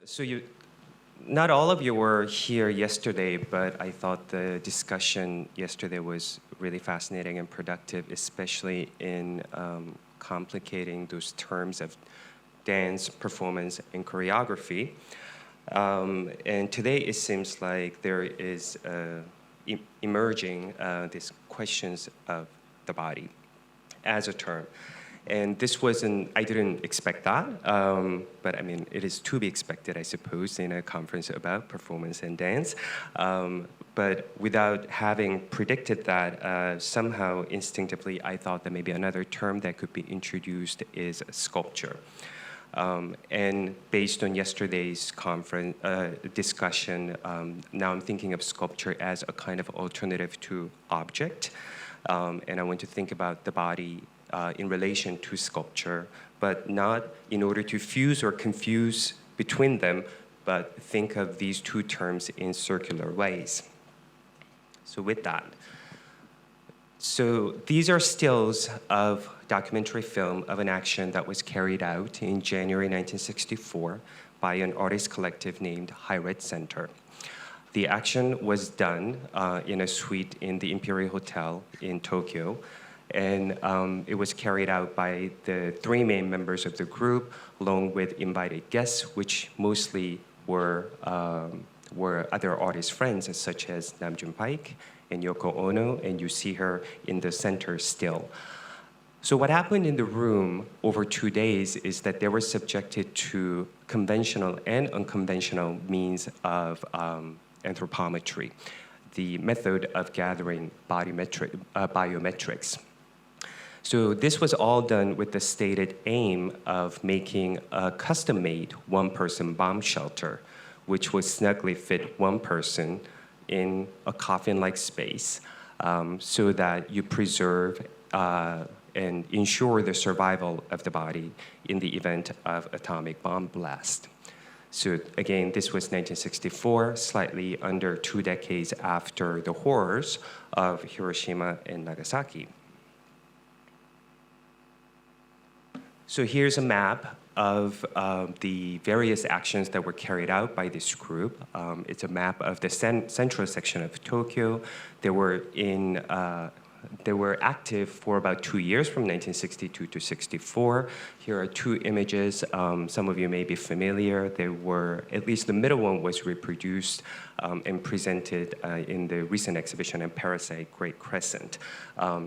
So not all of you were here yesterday, but I thought the discussion yesterday was really fascinating and productive, especially in complicating those terms of dance, performance, and choreography. And today it seems like there is emerging these questions of the body as a term. And this wasn't, I didn't expect that, but I mean, it is to be expected, I suppose, in a conference about performance and dance. But without having predicted that, somehow instinctively, I thought that maybe another term that could be introduced is sculpture. And based on yesterday's conference discussion, now I'm thinking of sculpture as a kind of alternative to object. And I want to think about the body in relation to sculpture, but not in order to fuse or confuse between them, but think of these two terms in circular ways. So with that, so these are stills of documentary film of an action that was carried out in January 1964 by an artist collective named High Red Center. The action was done in a suite in the Imperial Hotel in Tokyo, and it was carried out by the three main members of the group, along with invited guests, which mostly were other artist friends, such as Namjoon Paik and Yoko Ono, and you see her in the center still. So what happened in the room over 2 days is that they were subjected to conventional and unconventional means of anthropometry, the method of gathering biometrics. So this was all done with the stated aim of making a custom-made one-person bomb shelter, which would snugly fit one person in a coffin-like space, so that you preserve and ensure the survival of the body in the event of atomic bomb blast. So again, this was 1964, slightly under 2 decades after the horrors of Hiroshima and Nagasaki. So here's a map of the various actions that were carried out by this group. It's a map of the central section of Tokyo. They were active for about 2 years, from 1962 to 64. Here are 2 images. Some of you may be familiar. They were, at least the middle one was reproduced and presented in the recent exhibition in Parasite Great Crescent.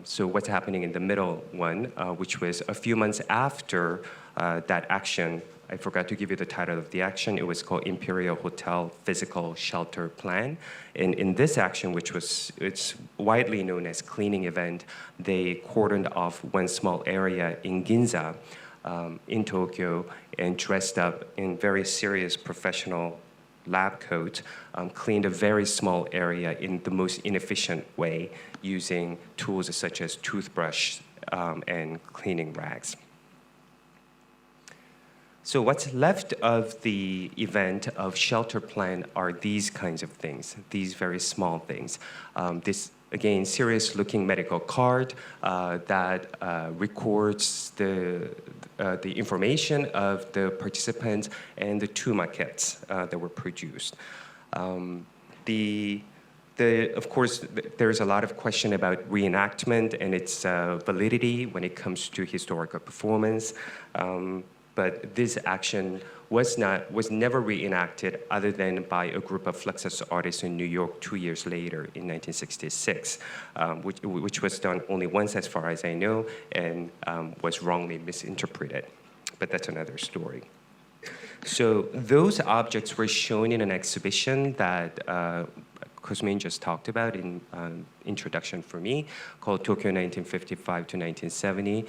So what's happening in the middle one, which was a few months after that action, I forgot to give you the title of the action. It was called Imperial Hotel Physical Shelter Plan. And in this action, which was, it's widely known as cleaning event, they cordoned off one small area in Ginza in Tokyo and dressed up in very serious professional lab coat, cleaned a very small area in the most inefficient way using tools such as toothbrush and cleaning rags. So what's left of the event of shelter plan are these kinds of things, these very small things. This, again, serious-looking medical card that records the information of the participants and the 2 maquettes that were produced. Of course, there's a lot of question about reenactment and its validity when it comes to historical performance. But this action was never reenacted other than by a group of Fluxus artists in New York 2 years later in 1966, which was done only once as far as I know and was wrongly misinterpreted. But that's another story. So those objects were shown in an exhibition that Cosmin just talked about in introduction for me, called Tokyo 1955 to 1970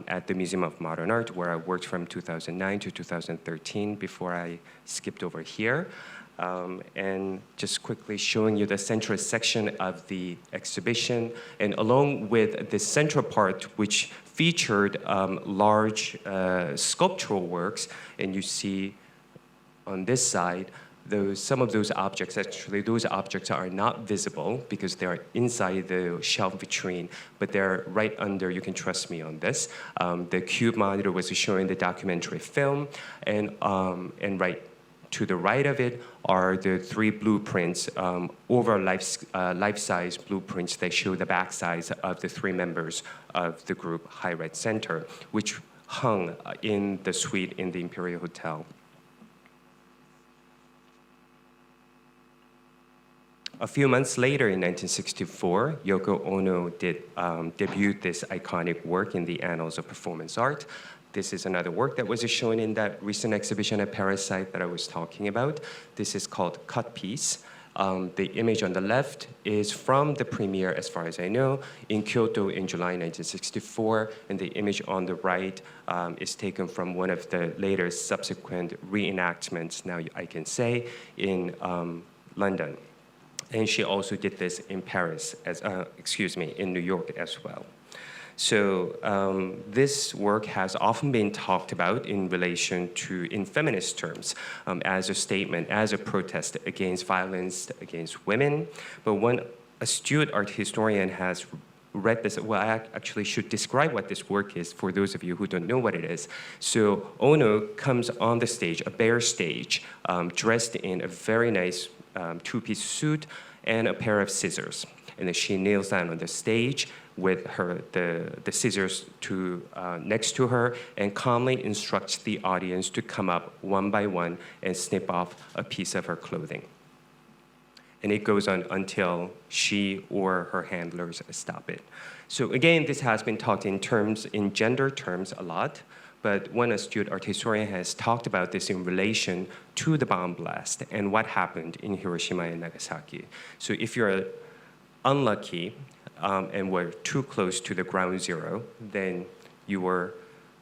at the Museum of Modern Art, where I worked from 2009 to 2013 before I skipped over here. And just quickly showing you the central section of the exhibition, and along with the central part, which featured large sculptural works, and you see on this side, some of those objects, actually, those objects are not visible because they are inside the shelf vitrine, but they're right under, you can trust me on this. The cube monitor was showing the documentary film, and right To the right of it are the 3 blueprints, over life-size blueprints that show the backsides of the 3 members of the group High Red Center, which hung in the suite in the Imperial Hotel. A few months later, in 1964, Yoko Ono debuted this iconic work in the annals of performance art. This is another work that was shown in that recent exhibition at Parasite that I was talking about. This is called Cut Piece. The image on the left is from the premiere, as far as I know, in Kyoto in July 1964, and the image on the right is taken from one of the later subsequent reenactments, now I can say, in London. And she also did this in Paris, in New York as well. So this work has often been talked about in relation to, in feminist terms, as a statement, as a protest against violence against women. But one astute art historian has read this. Well, I actually should describe what this work is for those of you who don't know what it is. So Ono comes on the stage, a bare stage, dressed in a very nice 2-piece suit and a pair of scissors. And then she kneels down on the stage with the scissors next to her and calmly instructs the audience to come up one by one and snip off a piece of her clothing. And it goes on until she or her handlers stop it. So again, this has been talked in gender terms a lot. But one astute art historian has talked about this in relation to the bomb blast and what happened in Hiroshima and Nagasaki. So if you're unlucky and were too close to the ground zero, then you were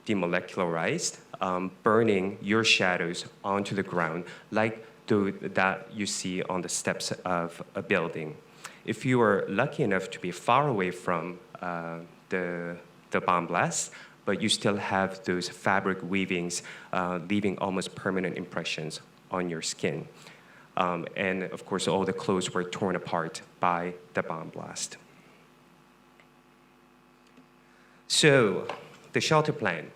demolecularized, burning your shadows onto the ground like that you see on the steps of a building. If you were lucky enough to be far away from the bomb blast, but you still have those fabric weavings leaving almost permanent impressions on your skin. And of course, all the clothes were torn apart by the bomb blast. So the shelter plan.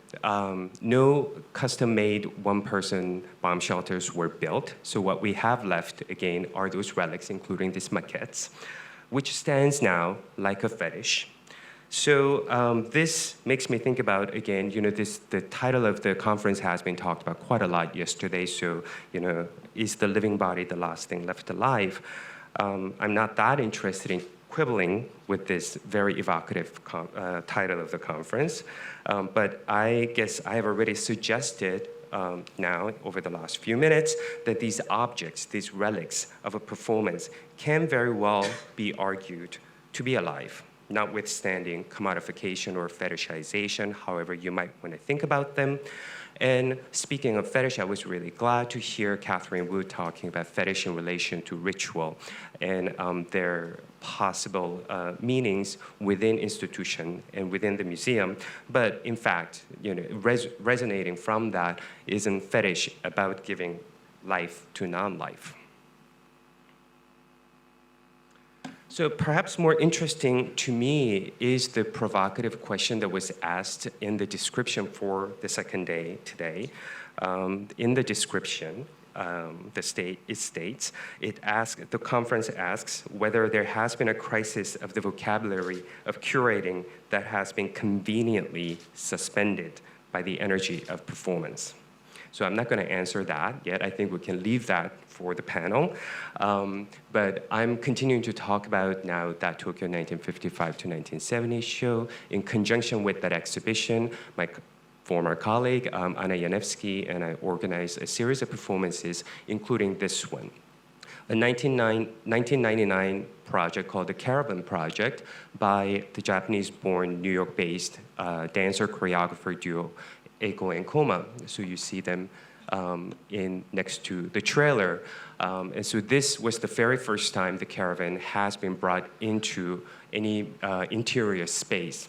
No custom-made one-person bomb shelters were built. So what we have left, again, are those relics, including these maquettes, which stands now like a fetish. So this makes me think about, again, the title of the conference has been talked about quite a lot yesterday. So, is the living body the last thing left alive? I'm not that interested in quibbling with this very evocative title of the conference. But I guess I have already suggested now, over the last few minutes, that these objects, these relics of a performance can very well be argued to be alive, notwithstanding commodification or fetishization, however you might want to think about them. And speaking of fetish, I was really glad to hear Catherine Wu talking about fetish in relation to ritual and their possible meanings within institution and within the museum. But in fact, resonating from that isn't fetish about giving life to non-life. So perhaps more interesting to me is the provocative question that was asked in the description for the second day today. In the description, the conference asks whether there has been a crisis of the vocabulary of curating that has been conveniently suspended by the energy of performance. So I'm not going to answer that yet. I think we can leave that for the panel. But I'm continuing to talk about now that Tokyo 1955 to 1970 show. In conjunction with that exhibition, my former colleague, Anna Janewski, and I organized a series of performances, including this one. A 1999 project called the Caravan Project by the Japanese-born, New York-based dancer-choreographer duo Eiko and Koma. So you see them next to the trailer. And so this was the very first time the Caravan has been brought into any interior space.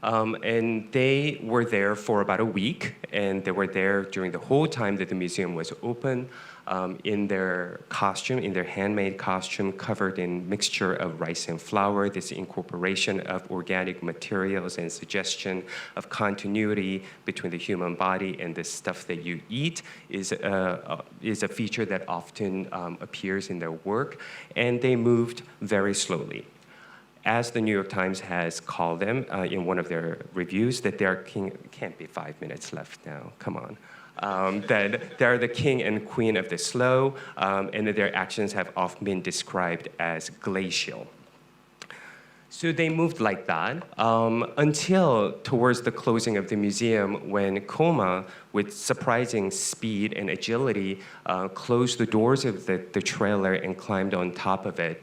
And they were there for about a week, and they were there during the whole time that the museum was open. in their costume, in their handmade costume, covered in mixture of rice and flour. This incorporation of organic materials and suggestion of continuity between the human body and the stuff that you eat is a feature that often appears in their work. And they moved very slowly. As the New York Times has called them in one of their reviews, that they are king, can't be 5 minutes left now, come on. That they're the king and queen of the slow, and that their actions have often been described as glacial. So they moved like that until towards the closing of the museum, when Koma, with surprising speed and agility, closed the doors of the trailer and climbed on top of it,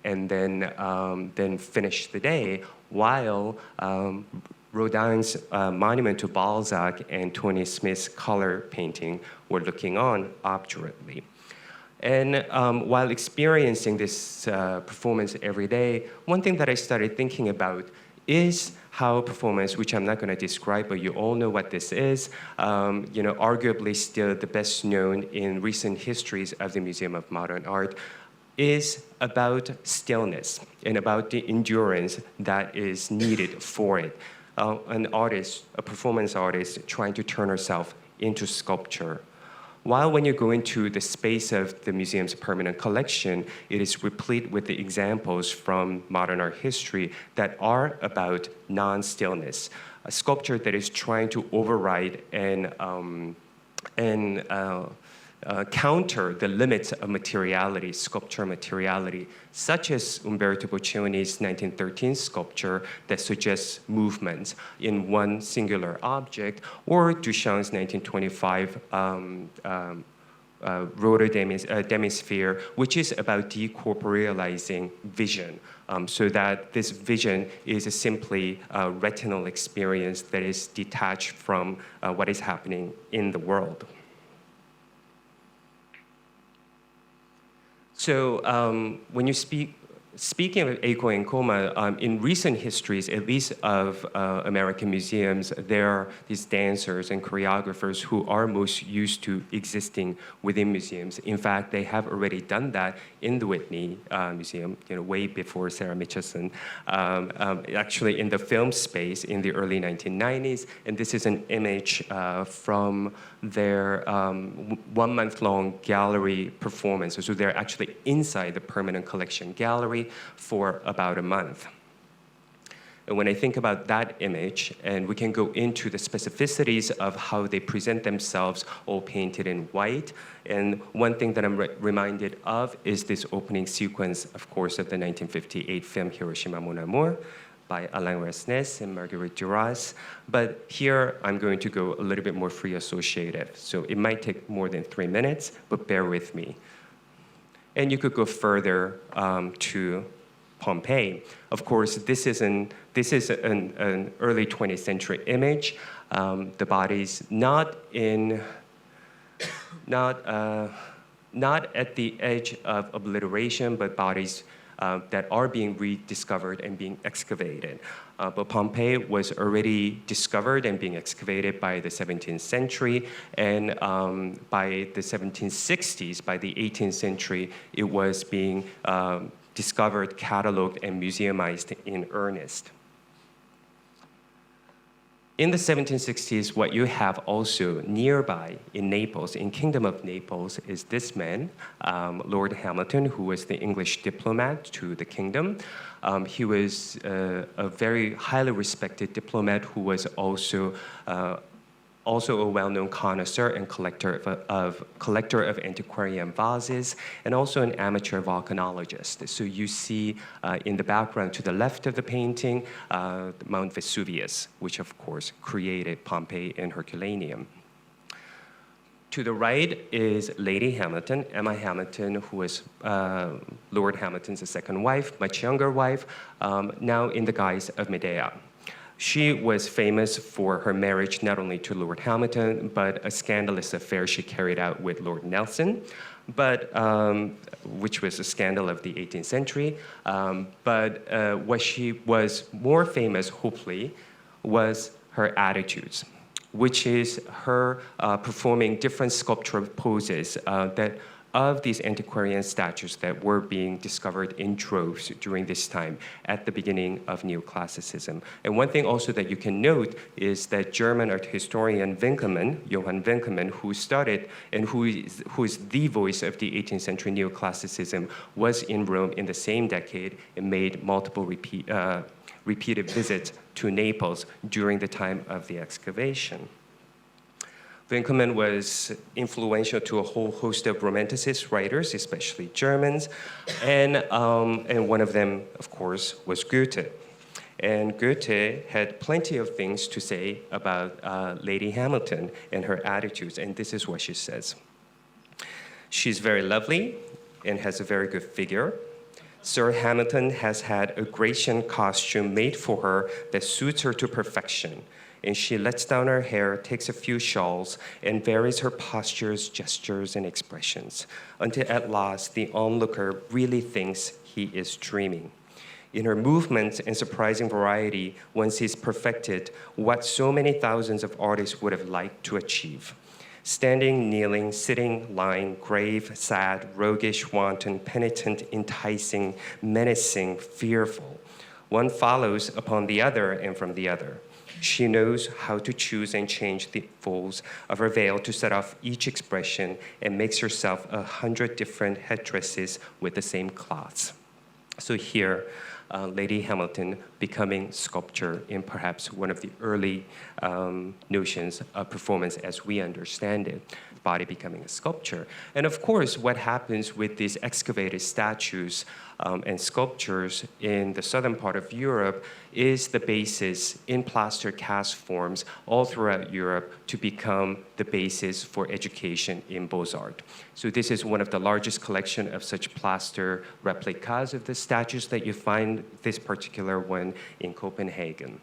and then finished the day, while Rodin's monument to Balzac and Tony Smith's color painting were looking on obdurately. And while experiencing this performance every day, one thing that I started thinking about is how performance, which I'm not going to describe, but you all know what this is, arguably still the best known in recent histories of the Museum of Modern Art, is about stillness and about the endurance that is needed for it. An artist, a performance artist, trying to turn herself into sculpture. While when you go into the space of the museum's permanent collection, it is replete with the examples from modern art history that are about non-stillness. A sculpture that is trying to override and counter the limits of materiality, sculpture materiality, such as Umberto Boccioni's 1913 sculpture that suggests movement in one singular object, or Duchamp's 1925 rotor demisphere, which is about decorporealizing vision, so that this vision is simply a retinal experience that is detached from what is happening in the world. So when you speaking of Eiko and Koma, in recent histories, at least of American museums, there are these dancers and choreographers who are most used to existing within museums. In fact, they have already done that in the Whitney Museum, way before Sarah Mitchison, actually in the film space in the early 1990s. And this is an image from their 1 month long gallery performance. So they're actually inside the permanent collection gallery for about a month. And when I think about that image, and we can go into the specificities of how they present themselves all painted in white, and one thing that I'm reminded of is this opening sequence, of course, of the 1958 film Hiroshima Mon Amour by Alain Resnais and Marguerite Duras. But here, I'm going to go a little bit more free associative. So it might take more than 3 minutes, but bear with me. And you could go further to Pompeii. Of course, this is an early 20th century image. The body's not at the edge of obliteration, but bodies that are being rediscovered and being excavated. But Pompeii was already discovered and being excavated by the 17th century, and by the 1760s, by the 18th century, it was being discovered, cataloged, and museumized in earnest. In the 1760s, what you have also nearby in Naples, in Kingdom of Naples, is this man, Lord Hamilton, who was the English diplomat to the kingdom. He was a very highly respected diplomat who was also a well-known connoisseur and collector of antiquarian vases, and also an amateur volcanologist. So you see in the background to the left of the painting, Mount Vesuvius, which of course created Pompeii and Herculaneum. To the right is Lady Hamilton, Emma Hamilton, who was Lord Hamilton's second wife, much younger wife, now in the guise of Medea. She was famous for her marriage not only to Lord Hamilton, but a scandalous affair she carried out with Lord Nelson, which was a scandal of the 18th century. But what she was more famous, hopefully, was her attitudes. which is her performing different sculptural poses that of these antiquarian statues that were being discovered in droves during this time at the beginning of neoclassicism. And one thing also that you can note is that German art historian Winkelmann, Johann Winkelmann, who started and who is the voice of the 18th century neoclassicism, was in Rome in the same decade and made multiple repeated visits to Naples during the time of the excavation. Winkelmann was influential to a whole host of Romanticist writers, especially Germans, and one of them, of course, was Goethe. And Goethe had plenty of things to say about Lady Hamilton and her attitudes, and this is what she says. She's very lovely and has a very good figure. Sir Hamilton has had a Grecian costume made for her that suits her to perfection. And she lets down her hair, takes a few shawls, and varies her postures, gestures, and expressions, until at last the onlooker really thinks he is dreaming. In her movements and surprising variety, one sees perfected what so many thousands of artists would have liked to achieve. Standing, kneeling, sitting, lying, grave, sad, roguish, wanton, penitent, enticing, menacing, fearful. One follows upon the other and from the other. She knows how to choose and change the folds of her veil to set off each expression and makes herself 100 different headdresses with the same cloths. So here, Lady Hamilton becoming sculpture in perhaps one of the early notions of performance as we understand it, body becoming a sculpture. And of course, what happens with these excavated statues and sculptures in the southern part of Europe is the basis in plaster cast forms all throughout Europe to become the basis for education in Beaux-Arts. So this is one of the largest collection of such plaster replicas of the statues that you find, this particular one in Copenhagen.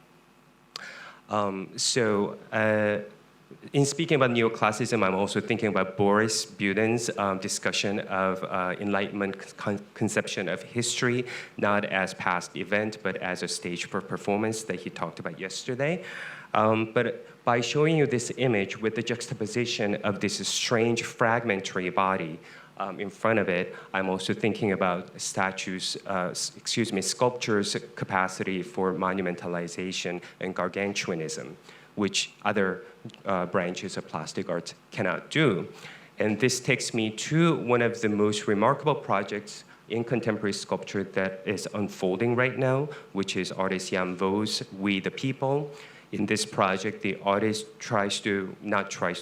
In speaking about neoclassicism, I'm also thinking about Boris Budin's discussion of Enlightenment conception of history, not as past event, but as a stage for performance that he talked about yesterday. But by showing you this image with the juxtaposition of this strange fragmentary body in front of it, I'm also thinking about sculptures' capacity for monumentalization and gargantuanism, which other branches of plastic art cannot do. And this takes me to one of the most remarkable projects in contemporary sculpture that is unfolding right now, which is artist Jan Vo's We the People. In this project, the artist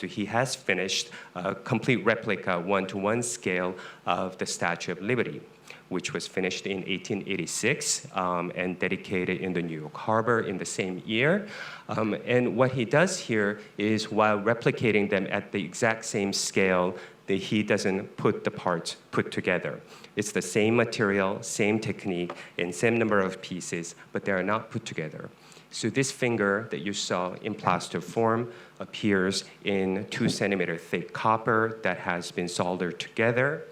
he has finished a complete replica, one-to-one scale of the Statue of Liberty, which was finished in 1886 and dedicated in the New York Harbor in the same year. And what he does here is, while replicating them at the exact same scale, that he doesn't put the parts put together. It's the same material, same technique, and same number of pieces, but they are not put together. So this finger that you saw in plaster form appears in 2 centimeter thick copper that has been soldered together.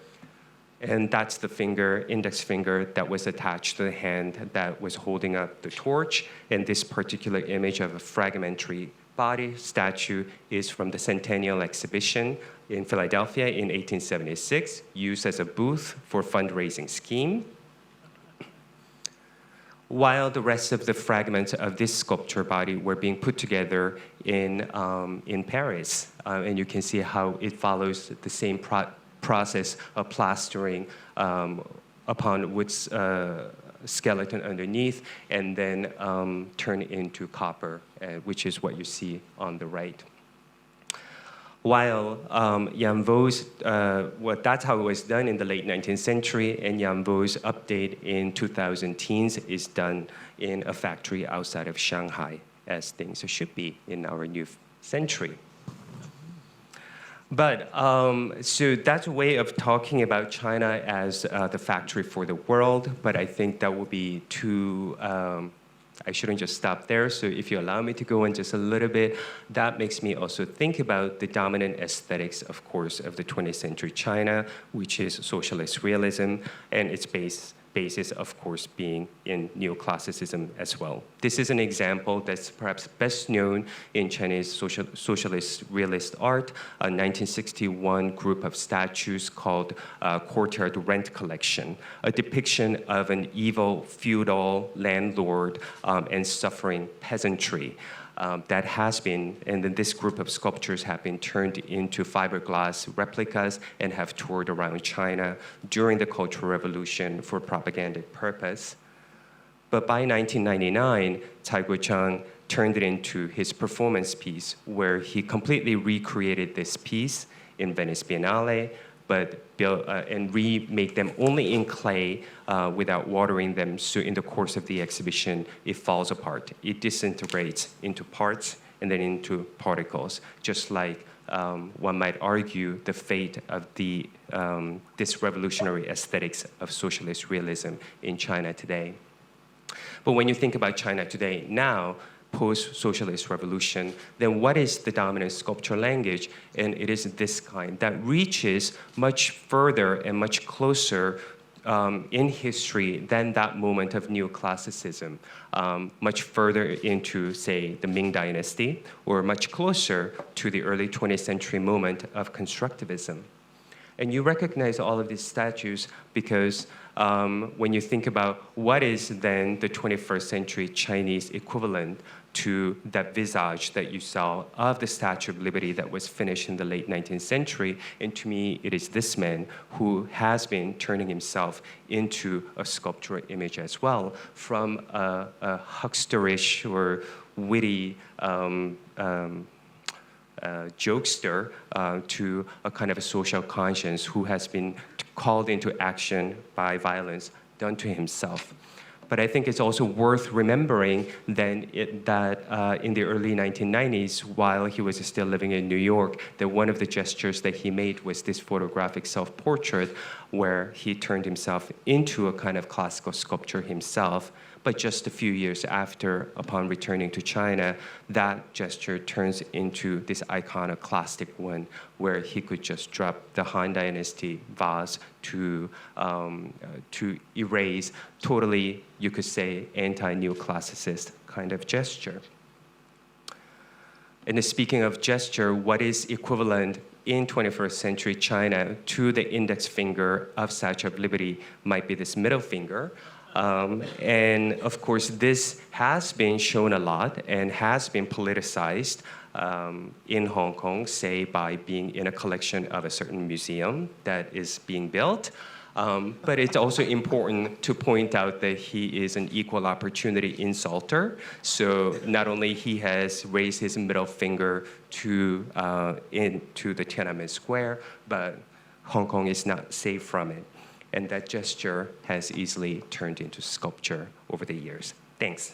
And that's the finger, index finger, that was attached to the hand that was holding up the torch. And this particular image of a fragmentary body statue is from the Centennial Exhibition in Philadelphia in 1876, used as a booth for fundraising scheme. While the rest of the fragments of this sculpture body were being put together in Paris. And you can see how it follows the same process of plastering upon wood's skeleton underneath, and then turn into copper, which is what you see on the right. While Jan Vo's, that's how it was done in the late 19th century, and Jan Vo's update in 2010s is done in a factory outside of Shanghai, as things should be in our new century. But so that's a way of talking about China as the factory for the world, but I think that would be too, I shouldn't just stop there. So if you allow me to go in just a little bit, that makes me also think about the dominant aesthetics, of course, of the 20th century China, which is socialist realism, and it's basis, of course, being in neoclassicism as well. This is an example that's perhaps best known in Chinese socialist realist art, a 1961 group of statues called Courtyard Rent Collection, a depiction of an evil feudal landlord and suffering peasantry. That has been, and then this group of sculptures have been turned into fiberglass replicas and have toured around China during the Cultural Revolution for propagandic purpose. But by 1999, Cai Guochang turned it into his performance piece, where he completely recreated this piece in Venice Biennale, but and remake them only in clay without watering them. So in the course of the exhibition, it falls apart. It disintegrates into parts and then into particles, just like one might argue the fate of this revolutionary aesthetics of socialist realism in China today. But when you think about China today, now, post-socialist revolution, then what is the dominant sculpture language? And it is this kind that reaches much further and much closer in history than that moment of neoclassicism, much further into, say, the Ming Dynasty, or much closer to the early 20th century moment of constructivism. And you recognize all of these statues because when you think about what is then the 21st century Chinese equivalent to that visage that you saw of the Statue of Liberty that was finished in the late 19th century, and to me, it is this man who has been turning himself into a sculptural image as well, from a hucksterish or witty jokester to a kind of a social conscience who has been called into action by violence done to himself. But I think it's also worth remembering then that in the early 1990s, while he was still living in New York, that one of the gestures that he made was this photographic self-portrait where he turned himself into a kind of classical sculpture himself. But just a few years after, upon returning to China, that gesture turns into this iconoclastic one where he could just drop the Han Dynasty vase to erase totally, you could say, anti-neoclassicist kind of gesture. And speaking of gesture, what is equivalent in 21st century China to the index finger of Statue of Liberty might be this middle finger. And of course, this has been shown a lot and has been politicized in Hong Kong, say by being in a collection of a certain museum that is being built. But it's also important to point out that he is an equal opportunity insulter. So not only he has raised his middle finger into the Tiananmen Square, but Hong Kong is not safe from it. And that gesture has easily turned into sculpture over the years. Thanks.